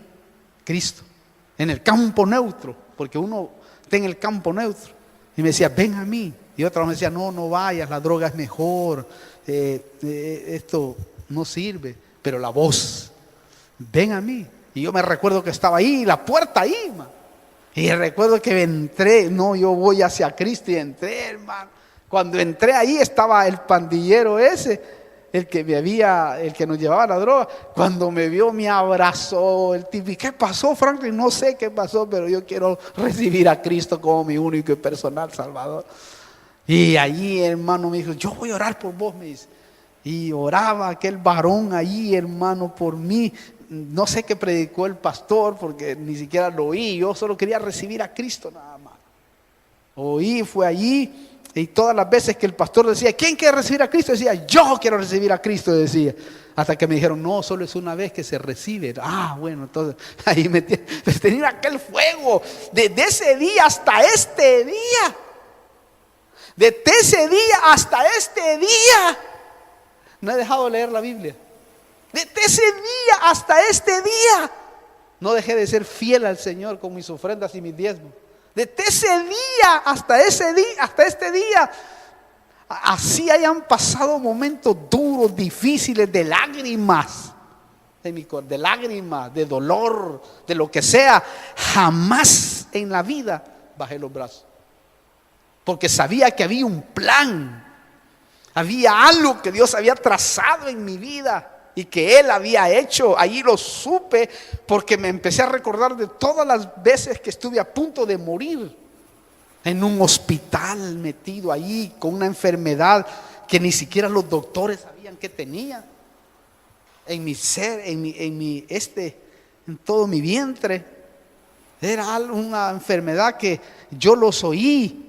Cristo, en el campo neutro, porque uno está en el campo neutro. Y me decía, ven a mí. Y otra voz me decía, no vayas, la droga es mejor, esto no sirve. Pero la voz, ven a mí. Y yo me recuerdo que estaba ahí, la puerta ahí, hermano. Y recuerdo que entré, yo voy hacia Cristo y entré, hermano. Cuando entré ahí estaba el pandillero ese, el que nos llevaba la droga. Cuando me vio me abrazó el tipo. ¿Y qué pasó, Franklin? No sé qué pasó, pero yo quiero recibir a Cristo como mi único y personal Salvador. Y allí, hermano, me dijo, yo voy a orar por vos, me dice. Y oraba aquel varón allí, hermano, por mí. No sé qué predicó el pastor, porque ni siquiera lo oí. Yo solo quería recibir a Cristo nada más. Oí, fue allí. Y todas las veces que el pastor decía, ¿quién quiere recibir a Cristo? Decía, yo quiero recibir a Cristo, decía. Hasta que me dijeron, no, solo es una vez que se recibe. Bueno, entonces ahí tenía aquel fuego. Desde ese día hasta este día. Desde ese día hasta este día. No he dejado de leer la Biblia. Desde ese día hasta este día. No dejé de ser fiel al Señor con mis ofrendas y mis diezmos. Desde ese día hasta este día, así hayan pasado momentos duros, difíciles, de lágrimas, de lágrimas, de dolor, de lo que sea, jamás en la vida bajé los brazos. Porque sabía que había un plan, había algo que Dios había trazado en mi vida. Y que Él había hecho. Allí lo supe porque me empecé a recordar de todas las veces que estuve a punto de morir en un hospital, metido allí con una enfermedad que ni siquiera los doctores sabían que tenía en mi ser, en todo mi vientre. Era una enfermedad que yo los oí.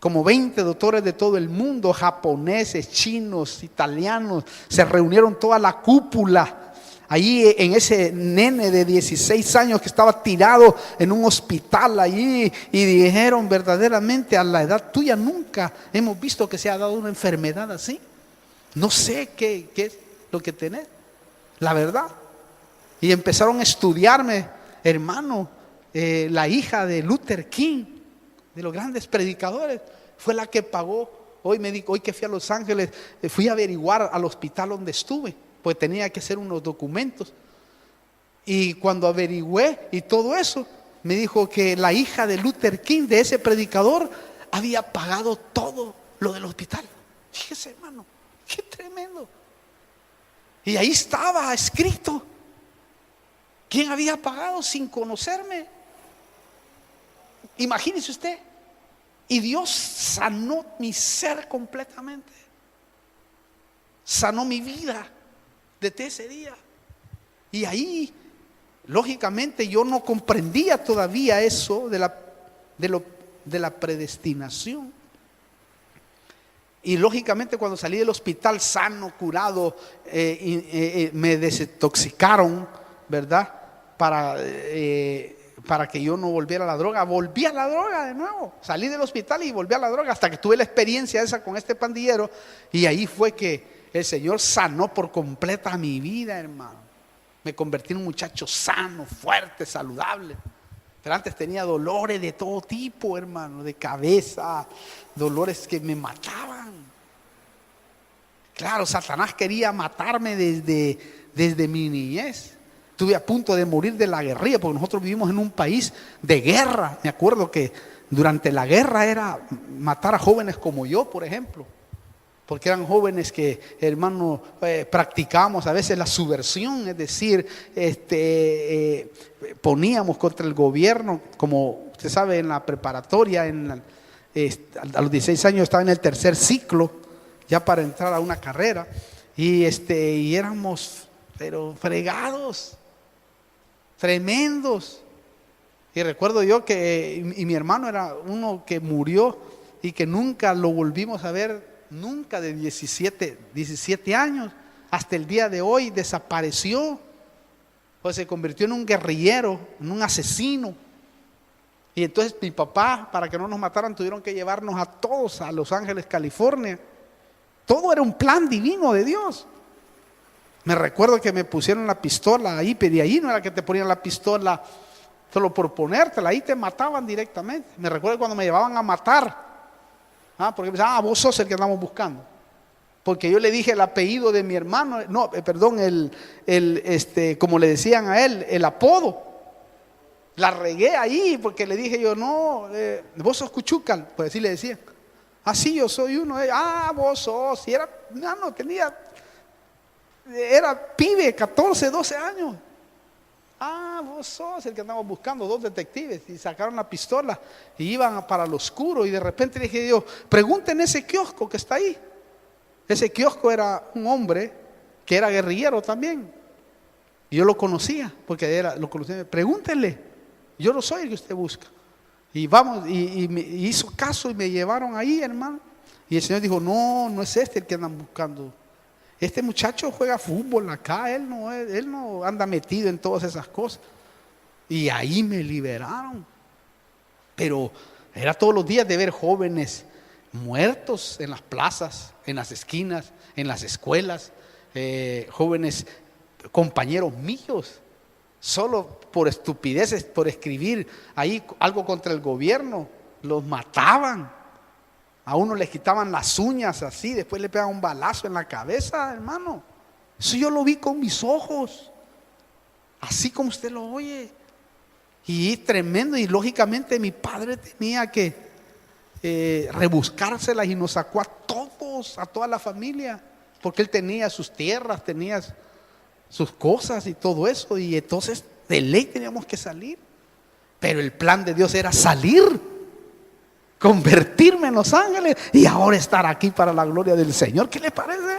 Como 20 doctores de todo el mundo, japoneses, chinos, italianos, se reunieron toda la cúpula Allí en ese nene de 16 años que estaba tirado en un hospital allí, y dijeron verdaderamente, a la edad tuya nunca hemos visto que se ha dado una enfermedad así. No sé qué es lo que tenés, la verdad. Y empezaron a estudiarme, hermano, la hija de Luther King, de los grandes predicadores, fue la que pagó. Hoy que fui a Los Ángeles, fui a averiguar al hospital donde estuve, pues tenía que hacer unos documentos. Y cuando averigüé y todo eso, me dijo que la hija de Luther King, de ese predicador, había pagado todo lo del hospital. Fíjese, hermano, qué tremendo. Y ahí estaba escrito quién había pagado sin conocerme. Imagínese usted. Y Dios sanó mi ser completamente. Sanó mi vida desde ese día. Y ahí, lógicamente, yo no comprendía todavía eso de la predestinación. Y lógicamente cuando salí del hospital sano, curado, me desintoxicaron, ¿verdad? Para que yo no volviera a la droga. Volví a la droga de nuevo. Salí del hospital y volví a la droga hasta que tuve la experiencia esa con este pandillero. Y ahí fue que el Señor sanó por completa mi vida, hermano. Me convertí en un muchacho sano, fuerte, saludable. Pero antes tenía dolores de todo tipo, hermano, de cabeza, dolores que me mataban. Claro, Satanás quería matarme desde mi niñez. Estuve a punto de morir de la guerrilla, porque nosotros vivimos en un país de guerra. Me acuerdo que durante la guerra era matar a jóvenes como yo, por ejemplo. Porque eran jóvenes que, hermano, practicábamos a veces la subversión, es decir, poníamos contra el gobierno, como usted sabe, en la preparatoria, a los 16 años estaba en el tercer ciclo, ya para entrar a una carrera, y éramos, pero fregados, tremendos. Y recuerdo yo que mi hermano era uno que murió y que nunca lo volvimos a ver. Nunca, de 17 años hasta el día de hoy desapareció, pues se convirtió en un guerrillero, en un asesino. Y entonces mi papá, para que no nos mataran, tuvieron que llevarnos a todos a Los Ángeles, California. Todo era un plan divino de Dios. Me recuerdo que me pusieron la pistola ahí, pero ahí no era que te ponían la pistola solo por ponértela, ahí te mataban directamente. Me recuerdo cuando me llevaban a matar. Porque pensaban, vos sos el que andamos buscando. Porque yo le dije el apellido de mi hermano, como le decían a él, el apodo. La regué ahí porque le dije yo, no, vos sos Cuchucal, pues así le decían. Sí, yo soy uno. Vos sos. Y era pibe, 14, 12 años. Vos sos el que andamos buscando, 2 detectives. Y sacaron la pistola y iban para lo oscuro. Y de repente le dije yo, pregunten ese kiosco que está ahí. Ese kiosco era un hombre que era guerrillero también. Y yo lo conocía, porque lo conocía. Pregúntenle, yo no soy el que usted busca. Y vamos, y me hizo caso y me llevaron ahí, hermano. Y el Señor dijo, no es este el que andan buscando. Este muchacho juega fútbol acá, él no anda metido en todas esas cosas. Y ahí me liberaron. Pero era todos los días de ver jóvenes muertos en las plazas, en las esquinas, en las escuelas, jóvenes compañeros míos, solo por estupideces, por escribir ahí algo contra el gobierno, los mataban. A uno les quitaban las uñas así, después le pegaban un balazo en la cabeza, hermano. Eso yo lo vi con mis ojos, así como usted lo oye. Y tremendo, y lógicamente mi padre tenía que rebuscárselas y nos sacó a todos, a toda la familia, porque él tenía sus tierras, tenía sus cosas y todo eso, y entonces de ley teníamos que salir. Pero el plan de Dios era salir, convertirme en Los Ángeles y ahora estar aquí para la gloria del Señor. ¿Qué le parece?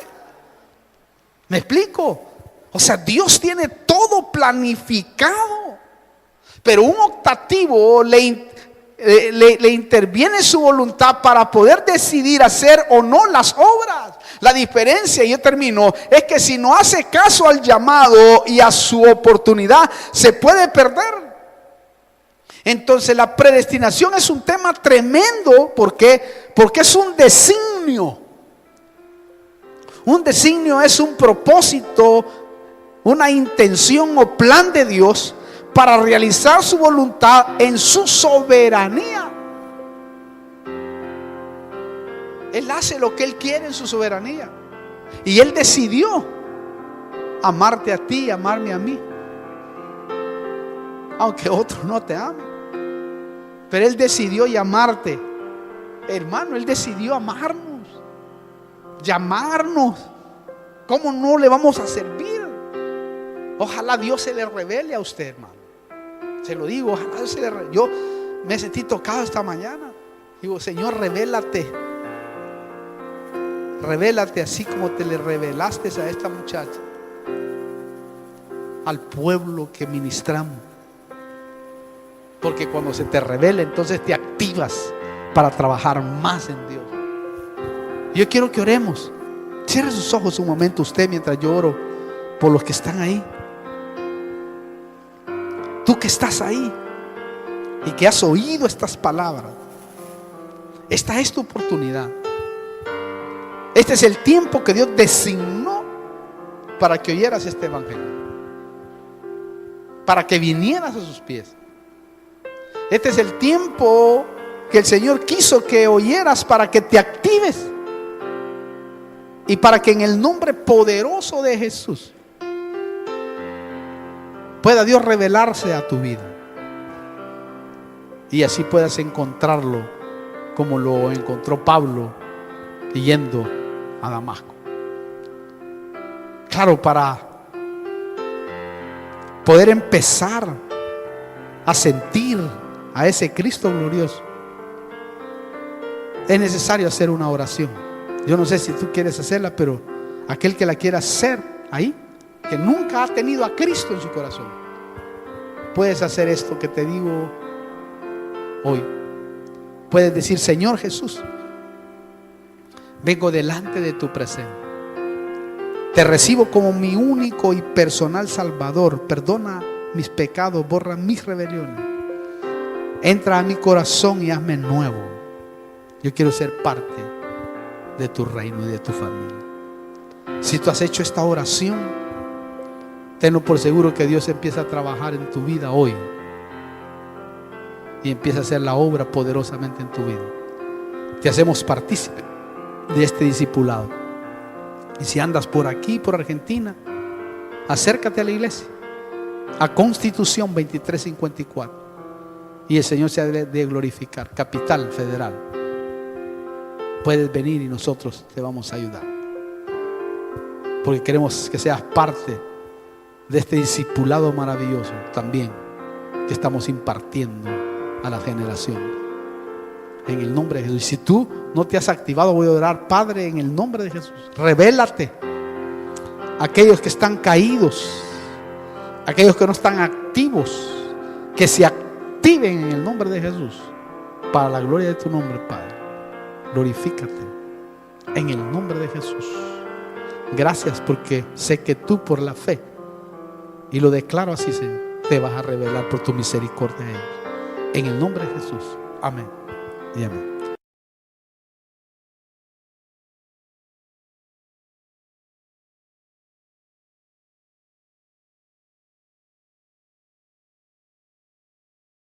¿Me explico? O sea, Dios tiene todo planificado, pero un optativo le interviene su voluntad para poder decidir hacer o no las obras. La diferencia, y yo termino, es que si no hace caso al llamado y a su oportunidad, se puede perder. Entonces la predestinación es un tema tremendo. ¿Por qué? Porque es un designio. Un designio es un propósito, una intención o plan de Dios para realizar su voluntad en su soberanía. Él hace lo que Él quiere en su soberanía. Y Él decidió amarte a ti y amarme a mí, aunque otros no te amen. Pero Él decidió llamarte. Hermano, Él decidió amarnos, llamarnos. ¿Cómo no le vamos a servir? Ojalá Dios se le revele a usted, hermano. Se lo digo, ojalá Dios se le revele. Yo me sentí tocado esta mañana. Digo, Señor, revélate. Revélate así como te le revelaste a esta muchacha, al pueblo que ministramos. Porque cuando se te revela, entonces te activas para trabajar más en Dios. Yo quiero que oremos. Cierre sus ojos un momento usted mientras yo oro por los que están ahí. Tú que estás ahí y que has oído estas palabras, esta es tu oportunidad. Este es el tiempo que Dios designó para que oyeras este evangelio, para que vinieras a sus pies. Este es el tiempo que el Señor quiso que oyeras para que te actives y para que en el nombre poderoso de Jesús pueda Dios revelarse a tu vida y así puedas encontrarlo como lo encontró Pablo yendo a Damasco. Claro, para poder empezar a sentir a ese Cristo glorioso, es necesario hacer una oración. Yo no sé si tú quieres hacerla, pero aquel que la quiera hacer ahí, que nunca ha tenido a Cristo en su corazón, puedes hacer esto que te digo hoy. Puedes decir: Señor Jesús, vengo delante de tu presencia. Te recibo como mi único y personal Salvador. Perdona mis pecados, borra mis rebeliones. Entra a mi corazón y hazme nuevo. Yo quiero ser parte de tu reino y de tu familia. Si tú has hecho esta oración, tenlo por seguro que Dios empieza a trabajar en tu vida hoy y empieza a hacer la obra poderosamente en tu vida. Te hacemos partícipe de este discipulado. Y si andas por aquí, por Argentina, acércate a la iglesia, a Constitución 2354, y el Señor se ha de glorificar. Capital Federal. Puedes venir y nosotros te vamos a ayudar, porque queremos que seas parte de este discipulado maravilloso también que estamos impartiendo a la generación. En el nombre de Jesús. Si tú no te has activado, voy a orar. Padre, en el nombre de Jesús, revélate a aquellos que están caídos, aquellos que no están activos, que se activen en el nombre de Jesús, para la gloria de tu nombre, Padre. Glorifícate en el nombre de Jesús. Gracias, porque sé que tú, por la fe, y lo declaro así, Señor, te vas a revelar por tu misericordia a ellos. En el nombre de Jesús. Amén y amén.